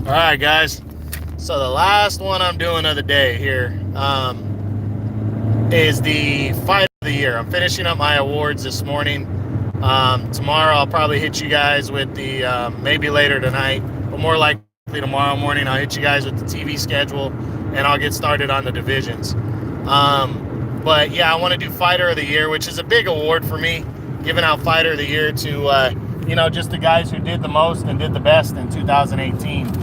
All right, guys. So the last one I'm doing of the day here is the fight of the year. I'm finishing up my awards this morning. Tomorrow I'll probably hit you guys with the maybe later tonight, but more likely tomorrow morning I'll hit you guys with the TV schedule and I'll get started on the divisions. But yeah, I want to do Fighter of the Year, which is a big award for me, giving out Fighter of the Year to just the guys who did the most and did the best in 2018.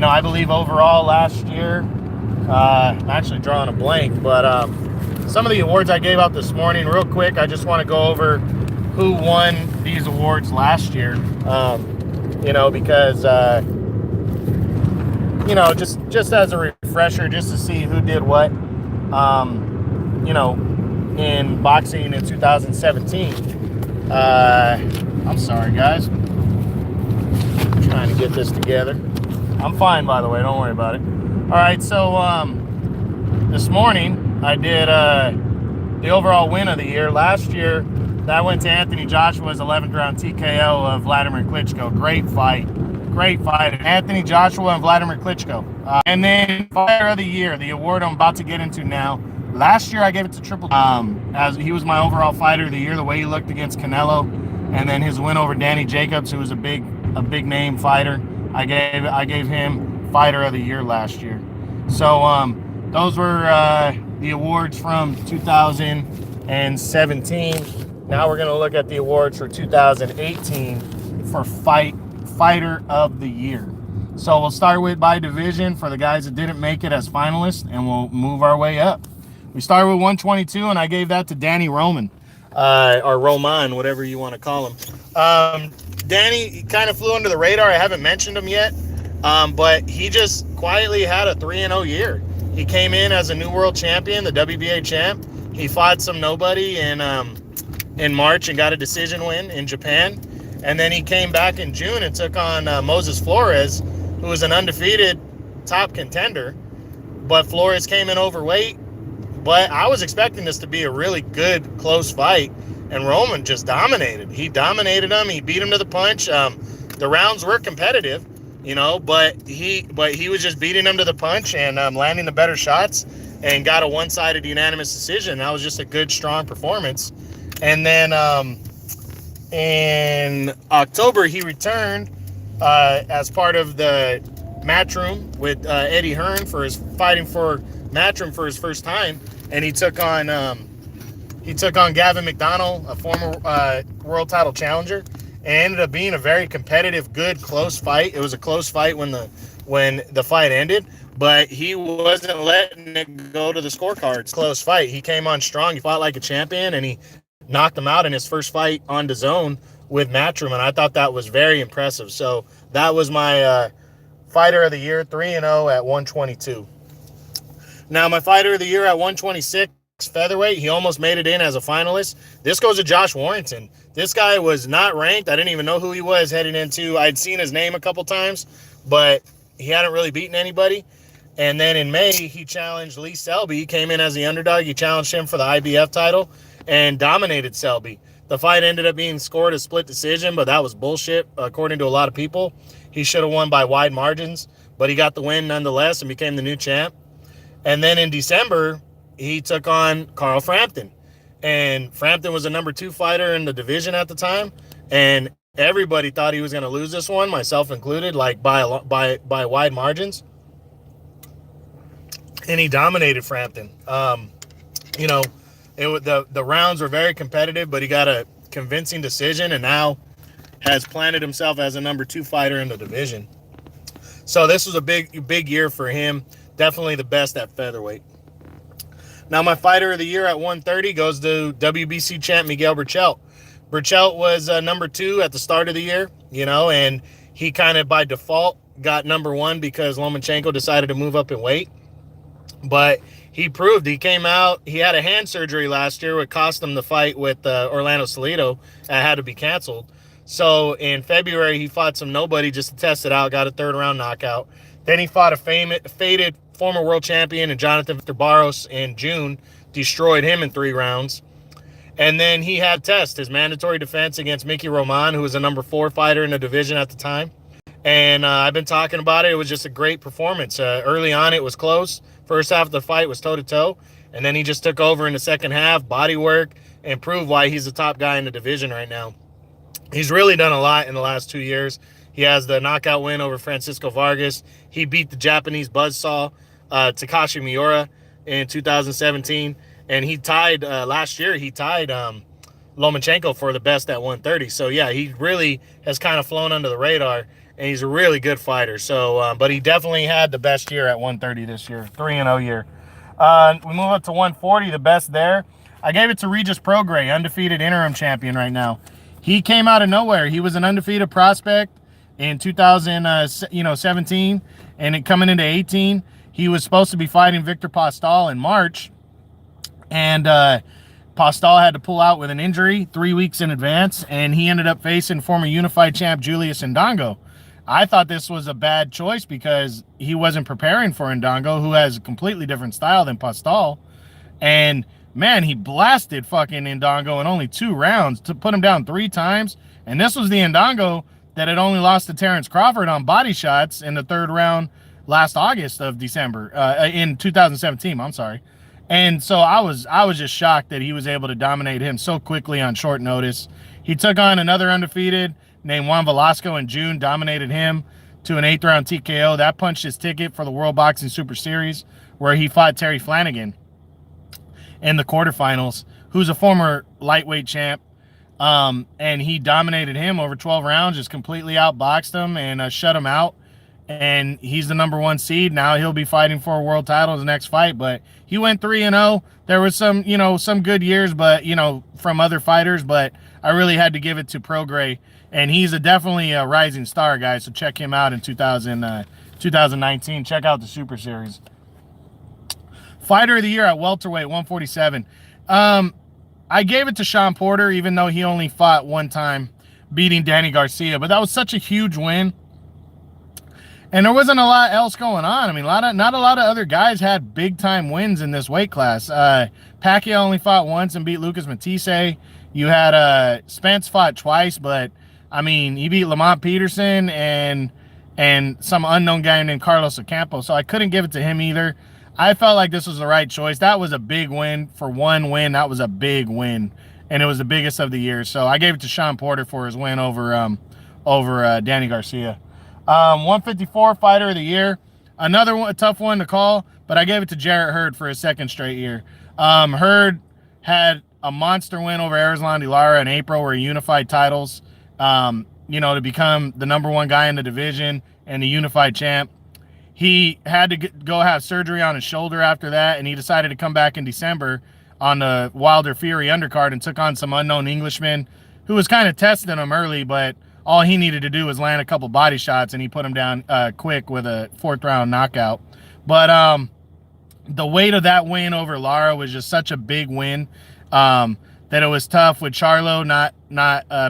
I believe overall last year, I'm actually drawing a blank, but some of the awards I gave out this morning, real quick, I just want to go over who won these awards last year. Because just as a refresher, just to see who did what, in boxing in 2017. I'm sorry, guys. I'm trying to get this together. I'm fine, by the way. Don't worry about it. All right, so this morning I did the overall win of the year. Last year, that went to Anthony Joshua's 11th round TKO of Vladimir Klitschko. Great fight. Anthony Joshua and Vladimir Klitschko. And then Fighter of the Year, the award I'm about to get into now. Last year I gave it to Triple as he was my overall Fighter of the Year, the way he looked against Canelo, and then his win over Danny Jacobs, who was a big name fighter. I gave him Fighter of the Year last year. So those were the awards from 2017. Now we're going to look at the awards for 2018 for Fighter of the Year. So we'll start with by division for the guys that didn't make it as finalists, and we'll move our way up. We started with 122, and I gave that to Danny Roman, or Roman, whatever you want to call him. Danny kind of flew under the radar. I haven't mentioned him yet, but he just quietly had a 3-0 year. He came in as a new world champion, the WBA champ. He fought some nobody in March and got a decision win in Japan. And then he came back in June and took on Moses Flores, who was an undefeated top contender. But Flores came in overweight. But I was expecting this to be a really good, close fight. And Roman just dominated. He dominated him. He beat him to the punch. The rounds were competitive, but he was just beating him to the punch and landing the better shots and got a one-sided unanimous decision. That was just a good, strong performance. And then in October, he returned as part of the Matchroom with Eddie Hearn for his fighting for Matchroom for his first time, and he took on Gavin McDonnell, a former world title challenger, and ended up being a very competitive, good, close fight. It was a close fight when the fight ended, but he wasn't letting it go to the scorecards. Close fight. He came on strong. He fought like a champion, and he knocked him out in his first fight on DAZN with Matchroom, and I thought that was very impressive. So that was my Fighter of the Year, 3-0 at 122. Now, my Fighter of the Year at 126 featherweight, he almost made it in as a finalist. This goes to Josh Warrington. This guy was not ranked. I didn't even know who he was heading into. I'd seen his name a couple times, but he hadn't really beaten anybody. And then in May, he challenged Lee Selby. He came in as the underdog. He challenged him for the IBF title and dominated Selby. The fight ended up being scored a split decision, but that was bullshit, according to a lot of people. He should have won by wide margins, but he got the win nonetheless and became the new champ. And then in December, he took on Carl Frampton. And Frampton was a number 2 fighter in the division at the time, and everybody thought he was going to lose this one, myself included, like by wide margins. And he dominated Frampton. The rounds were very competitive, but he got a convincing decision and now has planted himself as a number 2 fighter in the division. So this was a big year for him. Definitely the best at featherweight. Now my Fighter of the Year at 130 goes to WBC champ Miguel Berchelt. Berchelt was number 2 at the start of the year, and he kind of by default got number 1 because Lomachenko decided to move up in weight. But he proved, he came out, he had a hand surgery last year, which cost him the fight with Orlando Salido and had to be canceled. So in February, he fought some nobody just to test it out, got a 3rd round knockout. Then he fought a faded former world champion and Jonathan Victor Barros in June, destroyed him in 3 rounds. And then he had his mandatory defense against Mickey Roman, who was a number 4 fighter in the division at the time. And I've been talking about it. It was just a great performance. Early on, it was close. First half of the fight was toe to toe, and then he just took over in the second half, body work, and proved why he's the top guy in the division right now. He's really done a lot in the last 2 years. He has the knockout win over Francisco Vargas. He beat the Japanese buzzsaw, Takashi Miura, in 2017. And he tied, last year, he tied Lomachenko for the best at 130. So, yeah, he really has kind of flown under the radar, and he's a really good fighter. So, but he definitely had the best year at 130 this year, 3-0 year. We move up to 140, the best there. I gave it to Regis Prograis, undefeated interim champion right now. He came out of nowhere. He was an undefeated prospect in 2017, and coming into 18, he was supposed to be fighting Victor Postol in March, and Postol had to pull out with an injury 3 weeks in advance, and he ended up facing former unified champ Julius Ndongo. I thought this was a bad choice because he wasn't preparing for Ndongo, who has a completely different style than Postol, and man, he blasted fucking Ndongo in only 2 rounds to put him down 3 times. And this was the Ndongo that had only lost to Terrence Crawford on body shots in the 3rd round last August of December, in 2017, I'm sorry. And so I was just shocked that he was able to dominate him so quickly on short notice. He took on another undefeated named Juan Velasco in June, dominated him to an 8th round TKO. That punched his ticket for the World Boxing Super Series, where he fought Terry Flanagan in the quarterfinals, who's a former lightweight champ, and he dominated him over 12 rounds, just completely outboxed him and shut him out, and he's the #1 seed. Now he'll be fighting for a world title in the next fight, but he went 3-0. There was some good years, but, from other fighters, but I really had to give it to Prograis, and he's definitely a rising star, guys, so check him out in 2019. Check out the Super Series. Fighter of the year at welterweight, 147. I gave it to Sean Porter, even though he only fought 1 time, beating Danny Garcia. But that was such a huge win. And there wasn't a lot else going on. I mean, not a lot of other guys had big-time wins in this weight class. Pacquiao only fought once and beat Lucas Matisse. You had Spence fought twice, but, I mean, he beat Lamont Peterson and some unknown guy named Carlos Ocampo. So I couldn't give it to him either. I felt like this was the right choice. That was a big win. For 1 win, that was a big win, and it was the biggest of the year. So I gave it to Sean Porter for his win over Danny Garcia. 154 fighter of the year. Another one, a tough one to call, but I gave it to Jarrett Hurd for his 2nd straight year. Hurd had a monster win over Erislandy Lara in April, where he unified titles, to become the #1 guy in the division and the unified champ. He had to go have surgery on his shoulder after that, and he decided to come back in December on the Wilder Fury undercard and took on some unknown Englishman who was kind of testing him early, but all he needed to do was land a couple body shots, and he put him down quick with a 4th round knockout. But the weight of that win over Lara was just such a big win that it was tough with Charlo not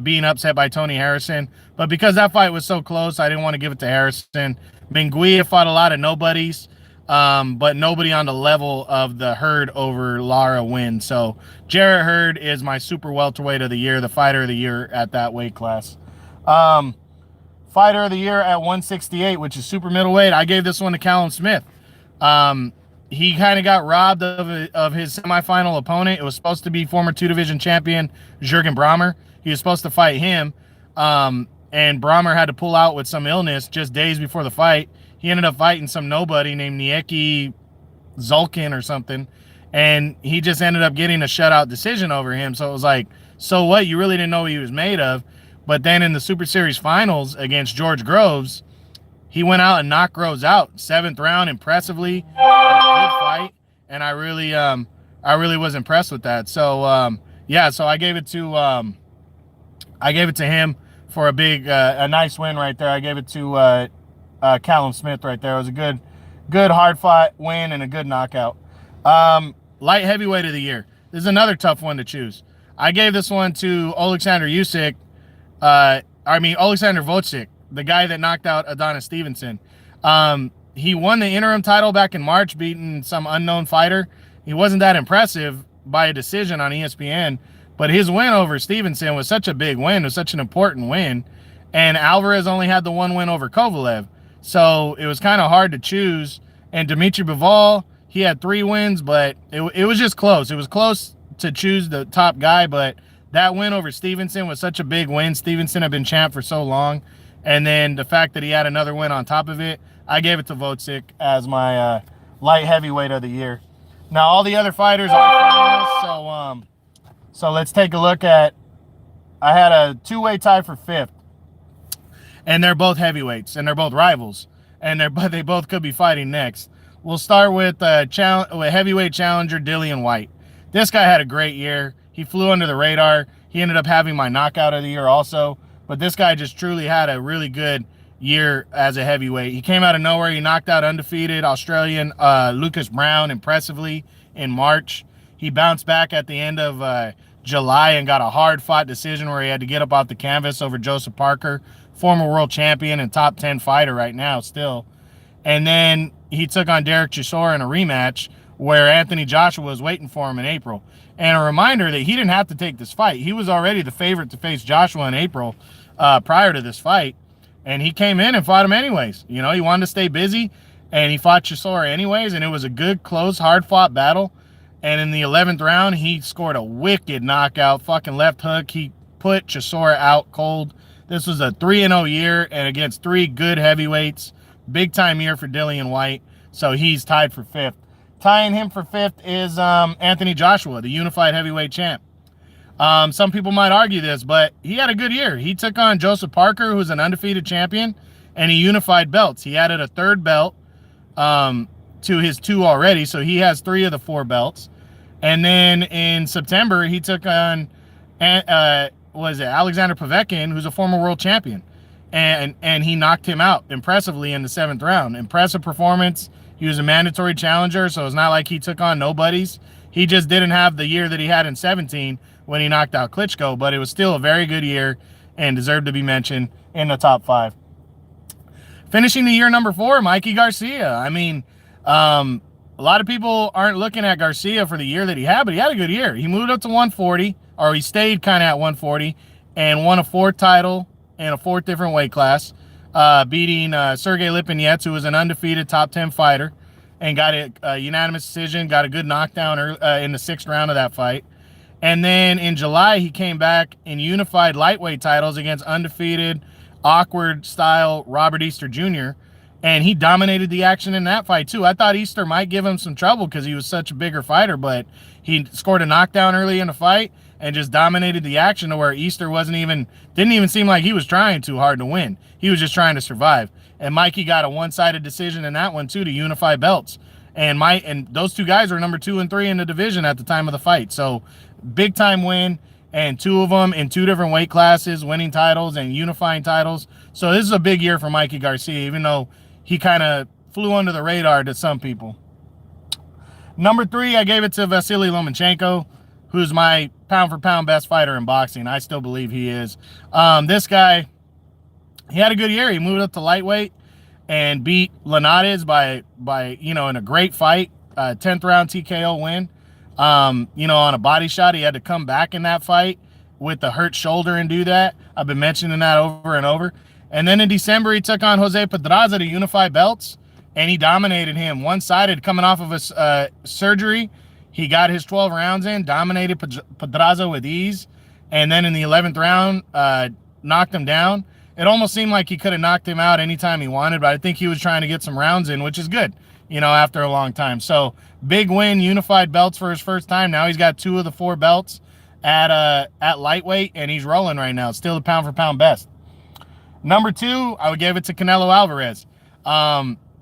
being upset by Tony Harrison. But because that fight was so close, I didn't want to give it to Harrison. Minguia fought a lot of nobodies, but nobody on the level of the Hurd over Lara win. So Jarrett Hurd is my super welterweight of the year, the fighter of the year at that weight class. Fighter of the year at 168, which is super middleweight. I gave this one to Callum Smith. He kind of got robbed of his semifinal opponent. It was supposed to be former 2-division champion Jürgen Brammer. He was supposed to fight him. And Brammer had to pull out with some illness just days before the fight. He ended up fighting some nobody named Nieki Zulkin or something, and he just ended up getting a shutout decision over him. So it was like, so what? You really didn't know what he was made of. But then in the Super Series finals against George Groves, he went out and knocked Groves out 7th round impressively. Good fight, and I really was impressed with that. So so I gave it to him for a nice win right there. I gave it to Callum Smith right there. It was a good hard-fought win and a good knockout. Light heavyweight of the year. This is another tough one to choose. I gave this one to Alexander Volchik, the guy that knocked out Adonis Stevenson. He won the interim title back in March, beating some unknown fighter. He wasn't that impressive by a decision on ESPN, but his win over Stevenson was such a big win. It was such an important win. and Alvarez only had the one win over Kovalev. So it was kind of hard to choose. And Dimitri Bivol, he had 3 wins, but it was just close. It was close to choose the top guy, but that win over Stevenson was such a big win. Stevenson had been champ for so long. And then the fact that he had another win on top of it, I gave it to Wojcik as my light heavyweight of the year. Now, all the other fighters are finalists, so let's take a look at, I had a 2-way tie for 5th. And they're both heavyweights, and they're both rivals. And they both could be fighting next. We'll start with heavyweight challenger Dillian Whyte. This guy had a great year. He flew under the radar. He ended up having my knockout of the year also. But this guy just truly had a really good year as a heavyweight. He came out of nowhere. He knocked out undefeated Australian Lucas Brown impressively in March. He bounced back at the end of July and got a hard-fought decision where he had to get up off the canvas over Joseph Parker, former world champion and top 10 fighter right now still. And then he took on Derek Chisora in a rematch where Anthony Joshua was waiting for him in April. And a reminder that he didn't have to take this fight. He was already the favorite to face Joshua in April prior to this fight. And he came in and fought him anyways. You know, he wanted to stay busy, and he fought Chisora anyways, and it was a good, close, hard-fought battle. And in the 11th round, he scored a wicked knockout, fucking left hook. He put Chisora out cold. This was a 3-0 year, and against 3 good heavyweights. Big-time year for Dillian Whyte, so he's tied for 5th. Tying him for 5th is Anthony Joshua, the unified heavyweight champ. Some people might argue this, but he had a good year. He took on Joseph Parker, who's an undefeated champion, and he unified belts. He added a 3rd belt to his 2 already, so he has 3 of the 4 belts. And then in September, he took on Alexander Povetkin, who's a former world champion. And he knocked him out impressively in the 7th round. Impressive performance. He was a mandatory challenger, so it's not like he took on nobodies. He just didn't have the year that he had in 17 when he knocked out Klitschko, but it was still a very good year and deserved to be mentioned in the top 5. Finishing the year number 4, Mikey Garcia. I mean, a lot of people aren't looking at Garcia for the year that he had, but he had a good year. He moved up to 140, or he stayed kind of at 140, and won a 4th title in a 4th different weight class, beating Sergey Lipinets, who was an undefeated top 10 fighter, and got a unanimous decision, got a good knockdown in the 6th round of that fight. And then in July, he came back in unified lightweight titles against undefeated, awkward-style Robert Easter Jr., and he dominated the action in that fight, too. I thought Easter might give him some trouble because he was such a bigger fighter, but he scored a knockdown early in the fight and just dominated the action to where Easter didn't even seem like he was trying too hard to win. He was just trying to survive. And Mikey got a one-sided decision in that one, too, to unify belts. And those 2 guys were number 2 and 3 in the division at the time of the fight. So big-time win, and 2 of them in 2 different weight classes, winning titles and unifying titles. So this is a big year for Mikey Garcia, even though he kind of flew under the radar to some people. Number 3, I gave it to Vasily Lomachenko, who's my pound-for-pound best fighter in boxing. I still believe he is. This guy, he had a good year. He moved up to lightweight and beat Linares by in a great fight, 10th round TKO win. On a body shot. He had to come back in that fight with the hurt shoulder and do that. I've been mentioning that over and over. And then in December, he took on Jose Pedraza to unify belts, and he dominated him. One-sided, coming off of a surgery. He got his 12 rounds in, dominated Pedraza with ease, and then in the 11th round, knocked him down. It almost seemed like he could have knocked him out anytime he wanted, but I think he was trying to get some rounds in, which is good, after a long time. So big win, unified belts for his first time. Now he's got 2 of the 4 belts at lightweight, and he's rolling right now. Still the pound-for-pound best. Number 2, I would give it to Canelo Alvarez.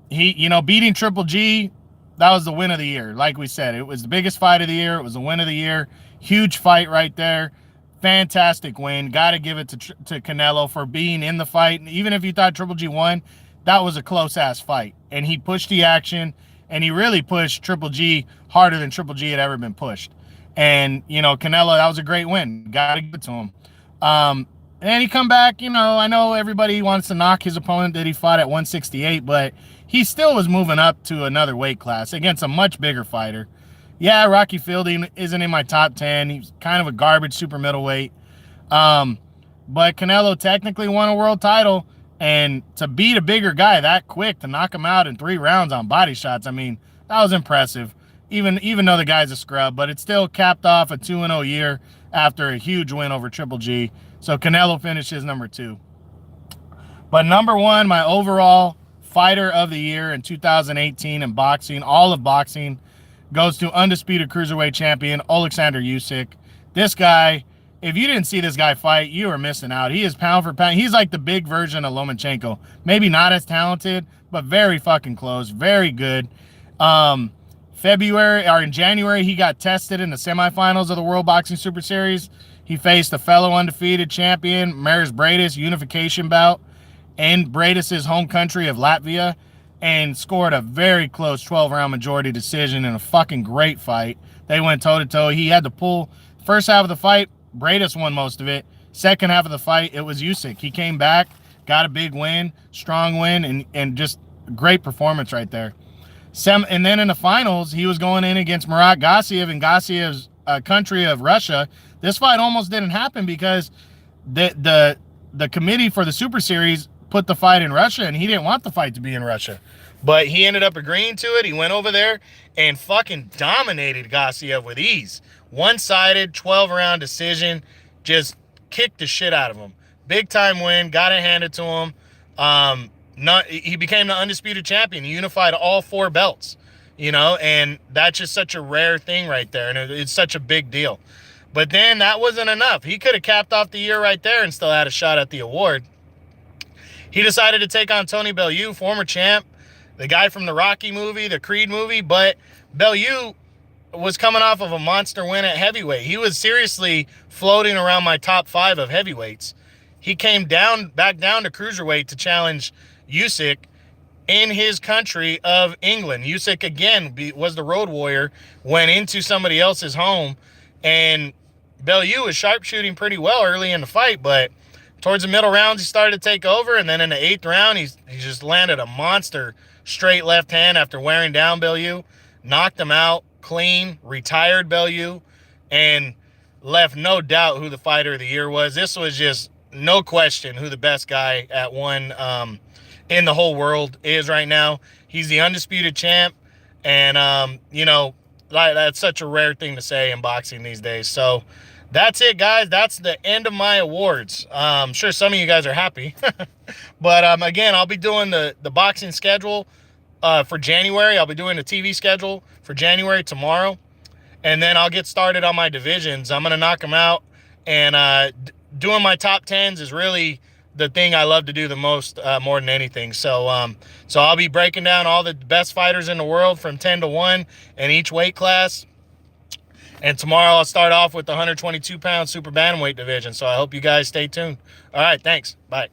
He, beating Triple G, that was the win of the year. Like we said, it was the biggest fight of the year. It was the win of the year. Huge fight right there. Fantastic win. Got to give it to Canelo for being in the fight. And even if you thought Triple G won, that was a close-ass fight. And he pushed the action, and he really pushed Triple G harder than Triple G had ever been pushed. And, Canelo, that was a great win. Got to give it to him. And he come back, I know everybody wants to knock his opponent that he fought at 168, but he still was moving up to another weight class against a much bigger fighter. Yeah, Rocky Fielding isn't in my top 10. He's kind of a garbage super middleweight. but Canelo technically won a world title, and to beat a bigger guy that quick, to knock him out in 3 rounds on body shots, I mean, that was impressive. Even though the guy's a scrub, but it still capped off a 2-0 year after a huge win over Triple G. So Canelo finishes number 2. But number 1, my overall fighter of the year in 2018 in boxing, all of boxing, goes to undisputed cruiserweight champion Alexander Usyk. This guy, if you didn't see this guy fight, you are missing out. He is pound for pound. He's like the big version of Lomachenko. Maybe not as talented, but very fucking close. Very good. In January, he got tested in the semifinals of the World Boxing Super Series. He faced a fellow undefeated champion, Mairis Briedis, unification bout, in Briedis' home country of Latvia, and scored a very close 12-round majority decision in a fucking great fight. They went toe-to-toe. He had to pull. First half of the fight, Briedis won most of it. Second half of the fight, it was Usyk. He came back, got a big win, strong win, and just great performance right there. And then in the finals, he was going in against Murat Gassiev in Gassiev's country of Russia. This fight almost didn't happen because the committee for the Super Series put the fight in Russia, and he didn't want the fight to be in Russia. But he ended up agreeing to it. He went over there and fucking dominated Gassiev with ease. One-sided, 12-round decision, just kicked the shit out of him. Big-time win, got it handed to him. He became the undisputed champion. He unified all 4 belts, and that's just such a rare thing right there, and it's such a big deal. But then that wasn't enough. He could have capped off the year right there and still had a shot at the award. He decided to take on Tony Bellew, former champ, the guy from the Rocky movie, the Creed movie, but Bellew was coming off of a monster win at heavyweight. He was seriously floating around my top 5 of heavyweights. He came back down to cruiserweight to challenge Usyk in his country of England. Usyk, again, was the road warrior, went into somebody else's home, and Bellew was sharpshooting pretty well early in the fight, but towards the middle rounds, he started to take over, and then in the 8th round, he just landed a monster straight left hand after wearing down Bellew, knocked him out clean, retired Bellew, and left no doubt who the fighter of the year was. This was just no question who the best guy at one in the whole world is right now. He's the undisputed champ, and that's such a rare thing to say in boxing these days. So that's it, guys. That's the end of my awards. I'm sure some of you guys are happy. But again, I'll be doing the boxing schedule for January. I'll be doing the TV schedule for January tomorrow. And then I'll get started on my divisions. I'm going to knock them out. And doing my top 10s is really the thing I love to do the most, more than anything. So I'll be breaking down all the best fighters in the world from 10 to 1 in each weight class. And tomorrow I'll start off with the 122-pound super bantamweight division. So I hope you guys stay tuned. All right, thanks. Bye.